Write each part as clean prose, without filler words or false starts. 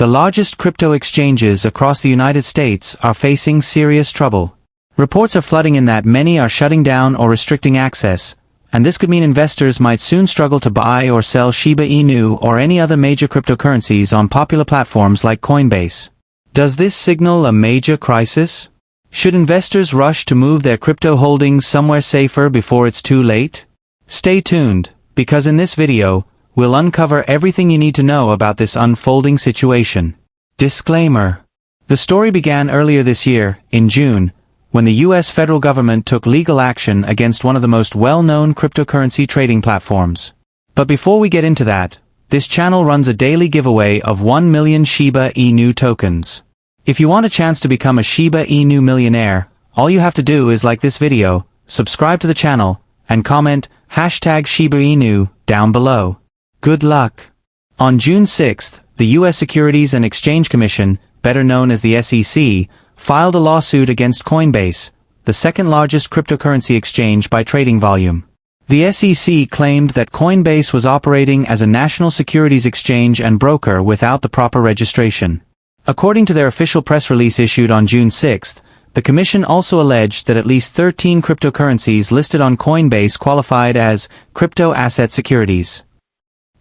the largest crypto exchanges across the United States are facing serious trouble. Reports are flooding in that many are shutting down or restricting access, and this could mean investors might soon struggle to buy or sell Shiba Inu or any other major cryptocurrencies on popular platforms like Coinbase. Does this signal a major crisis? Should investors rush to move their crypto holdings somewhere safer before it's too late? Stay tuned, because in this video, we'll uncover everything you need to know about this unfolding situation. Disclaimer. The story began earlier this year, in June, when the US federal government took legal action against one of the most well-known cryptocurrency trading platforms. But before we get into that, this channel runs a daily giveaway of 1 million Shiba Inu tokens. If you want a chance to become a Shiba Inu millionaire, all you have to do is like this video, subscribe to the channel, and comment #Shiba Inu down below. Good luck! On June 6th, the US Securities and Exchange Commission, better known as the SEC, filed a lawsuit against Coinbase, the second largest cryptocurrency exchange by trading volume. The SEC claimed that Coinbase was operating as a national securities exchange and broker without the proper registration. According to their official press release issued on June 6, the commission also alleged that at least 13 cryptocurrencies listed on Coinbase qualified as crypto asset securities.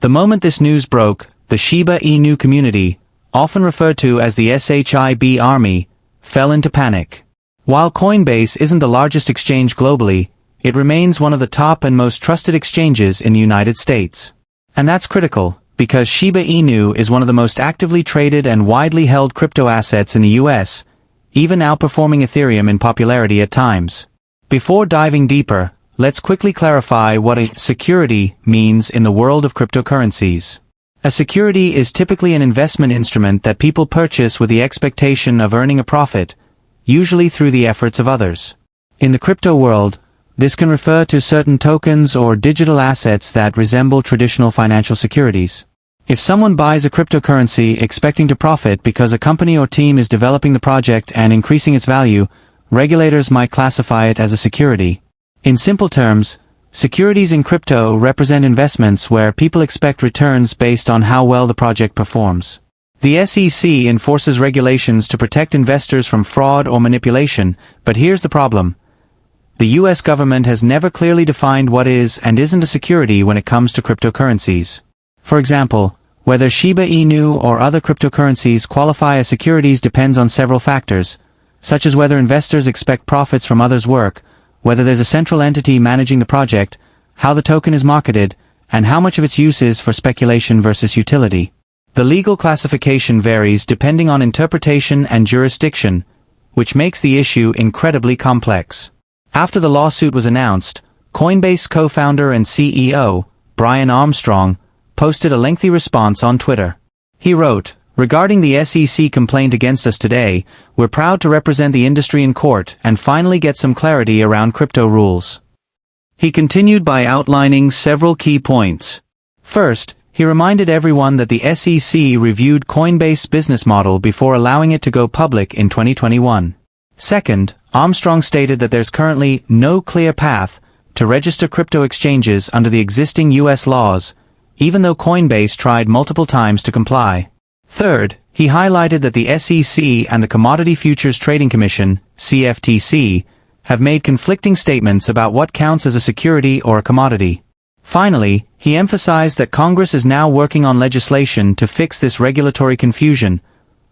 The moment this news broke, the Shiba Inu community, often referred to as the SHIB army, fell into panic. While Coinbase isn't the largest exchange globally, it remains one of the top and most trusted exchanges in the United States. And that's critical, because Shiba Inu is one of the most actively traded and widely held crypto assets in the US, even outperforming Ethereum in popularity at times. Before diving deeper, let's quickly clarify what a security means in the world of cryptocurrencies. A security is typically an investment instrument that people purchase with the expectation of earning a profit, usually through the efforts of others. In the crypto world, this can refer to certain tokens or digital assets that resemble traditional financial securities. If someone buys a cryptocurrency expecting to profit because a company or team is developing the project and increasing its value, regulators might classify it as a security. In simple terms, securities in crypto represent investments where people expect returns based on how well the project performs. The SEC enforces regulations to protect investors from fraud or manipulation, but here's the problem. The US government has never clearly defined what is and isn't a security when it comes to cryptocurrencies. For example, whether Shiba Inu or other cryptocurrencies qualify as securities depends on several factors, such as whether investors expect profits from others' work, whether there's a central entity managing the project, how the token is marketed, and how much of its use is for speculation versus utility. The legal classification varies depending on interpretation and jurisdiction, which makes the issue incredibly complex. After the lawsuit was announced, Coinbase co-founder and CEO, Brian Armstrong, posted a lengthy response on Twitter. He wrote, "Regarding the SEC complaint against us today, we're proud to represent the industry in court and finally get some clarity around crypto rules." He continued by outlining several key points. First, he reminded everyone that the SEC reviewed Coinbase's business model before allowing it to go public in 2021. Second, Armstrong stated that there's currently no clear path to register crypto exchanges under the existing US laws, even though Coinbase tried multiple times to comply. Third, he highlighted that the SEC and the Commodity Futures Trading Commission, CFTC, have made conflicting statements about what counts as a security or a commodity. Finally, he emphasized that Congress is now working on legislation to fix this regulatory confusion,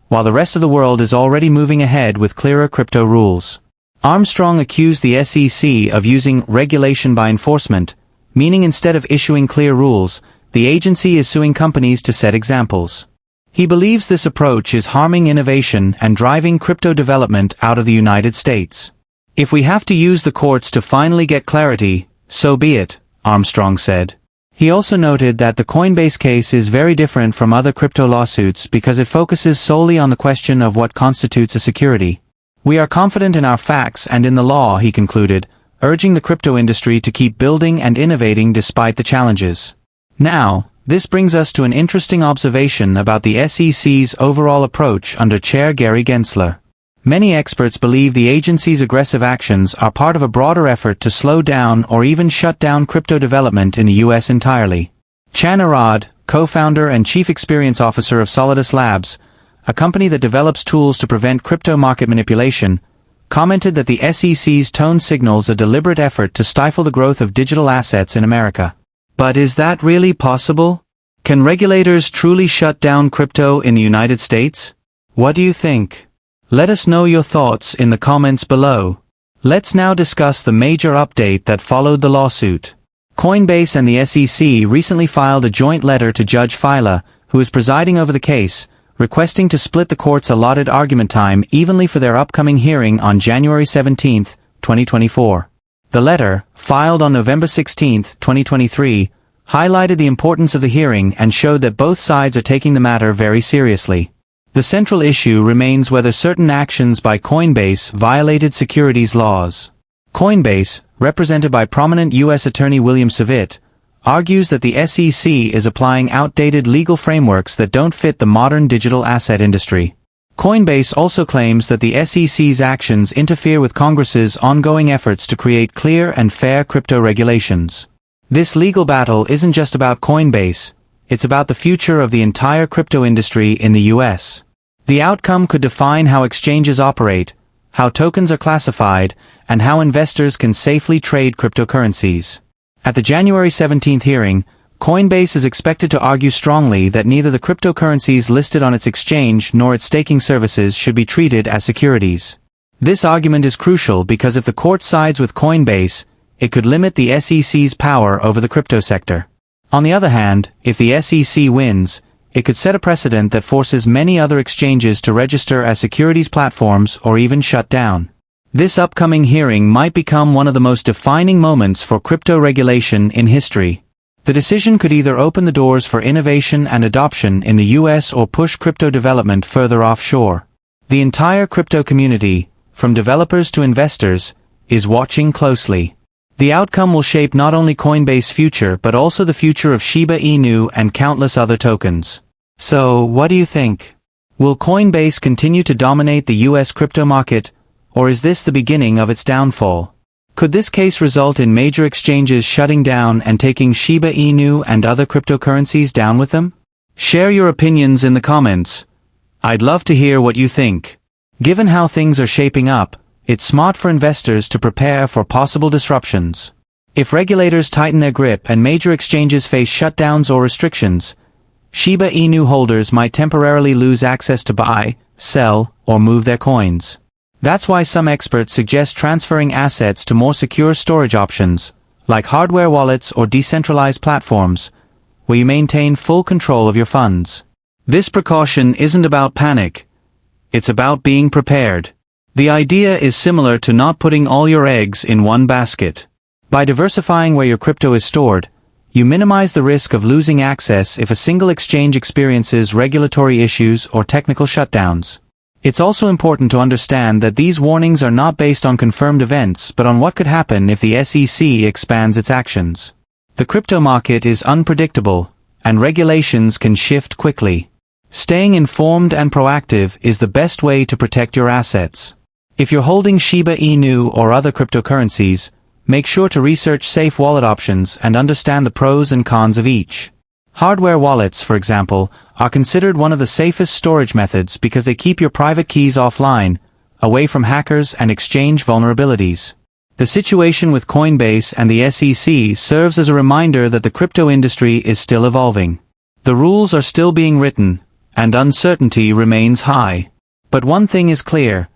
while the rest of the world is already moving ahead with clearer crypto rules. Armstrong accused the SEC of using regulation by enforcement, meaning instead of issuing clear rules, the agency is suing companies to set examples. He believes this approach is harming innovation and driving crypto development out of the United States. "If we have to use the courts to finally get clarity, so be it," Armstrong said. He also noted that the Coinbase case is very different from other crypto lawsuits because it focuses solely on the question of what constitutes a security. "We are confident in our facts and in the law," he concluded, urging the crypto industry to keep building and innovating despite the challenges. Now, this brings us to an interesting observation about the SEC's overall approach under Chair Gary Gensler. Many experts believe the agency's aggressive actions are part of a broader effort to slow down or even shut down crypto development in the US entirely. Chan Arad, co-founder and chief experience officer of Solidus Labs, a company that develops tools to prevent crypto market manipulation, commented that the SEC's tone signals a deliberate effort to stifle the growth of digital assets in America. But is that really possible? Can regulators truly shut down crypto in the United States? What do you think? Let us know your thoughts in the comments below. Let's now discuss the major update that followed the lawsuit. Coinbase and the SEC recently filed a joint letter to Judge Fila, who is presiding over the case, requesting to split the court's allotted argument time evenly for their upcoming hearing on January 17, 2024. The letter, filed on November 16, 2023, highlighted the importance of the hearing and showed that both sides are taking the matter very seriously. The central issue remains whether certain actions by Coinbase violated securities laws. Coinbase, represented by prominent U.S. Attorney William Savit, argues that the SEC is applying outdated legal frameworks that don't fit the modern digital asset industry. Coinbase also claims that the SEC's actions interfere with Congress's ongoing efforts to create clear and fair crypto regulations. This legal battle isn't just about Coinbase, it's about the future of the entire crypto industry in the U.S. The outcome could define how exchanges operate, how tokens are classified, and how investors can safely trade cryptocurrencies. At the January 17 hearing, Coinbase is expected to argue strongly that neither the cryptocurrencies listed on its exchange nor its staking services should be treated as securities. This argument is crucial because if the court sides with Coinbase, it could limit the SEC's power over the crypto sector. On the other hand, if the SEC wins, it could set a precedent that forces many other exchanges to register as securities platforms or even shut down. This upcoming hearing might become one of the most defining moments for crypto regulation in history. The decision could either open the doors for innovation and adoption in the US or push crypto development further offshore. The entire crypto community, from developers to investors, is watching closely. The outcome will shape not only Coinbase's future but also the future of Shiba Inu and countless other tokens. So, what do you think? Will Coinbase continue to dominate the US crypto market, or is this the beginning of its downfall? Could this case result in major exchanges shutting down and taking Shiba Inu and other cryptocurrencies down with them? Share your opinions in the comments. I'd love to hear what you think. Given how things are shaping up, it's smart for investors to prepare for possible disruptions. If regulators tighten their grip and major exchanges face shutdowns or restrictions, Shiba Inu holders might temporarily lose access to buy, sell, or move their coins. That's why some experts suggest transferring assets to more secure storage options, like hardware wallets or decentralized platforms, where you maintain full control of your funds. This precaution isn't about panic. It's about being prepared. The idea is similar to not putting all your eggs in one basket. By diversifying where your crypto is stored, you minimize the risk of losing access if a single exchange experiences regulatory issues or technical shutdowns. It's also important to understand that these warnings are not based on confirmed events but on what could happen if the SEC expands its actions. The crypto market is unpredictable, and regulations can shift quickly. Staying informed and proactive is the best way to protect your assets. If you're holding Shiba Inu or other cryptocurrencies, make sure to research safe wallet options and understand the pros and cons of each. Hardware wallets, for example, are considered one of the safest storage methods because they keep your private keys offline, away from hackers and exchange vulnerabilities. The situation with Coinbase and the SEC serves as a reminder that the crypto industry is still evolving. The rules are still being written, and uncertainty remains high. But one thing is clear.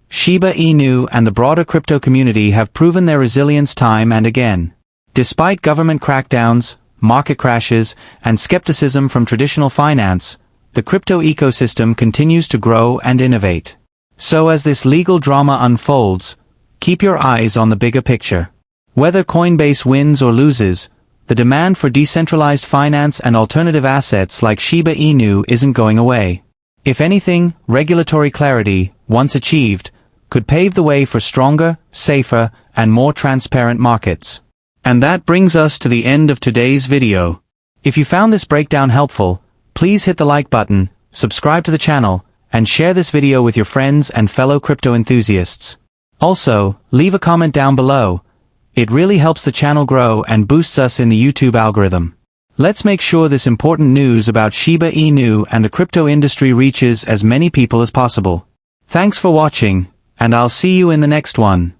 Shiba Inu and the broader crypto community have proven their resilience time and again. Despite government crackdowns, market crashes, and skepticism from traditional finance, the crypto ecosystem continues to grow and innovate. So as this legal drama unfolds, keep your eyes on the bigger picture. Whether Coinbase wins or loses, the demand for decentralized finance and alternative assets like Shiba Inu isn't going away. If anything, regulatory clarity, once achieved, could pave the way for stronger, safer, and more transparent markets. And that brings us to the end of today's video. If you found this breakdown helpful, please hit the like button, subscribe to the channel, and share this video with your friends and fellow crypto enthusiasts. Also, leave a comment down below. It really helps the channel grow and boosts us in the YouTube algorithm. Let's make sure this important news about Shiba Inu and the crypto industry reaches as many people as possible. Thanks for watching, and I'll see you in the next one.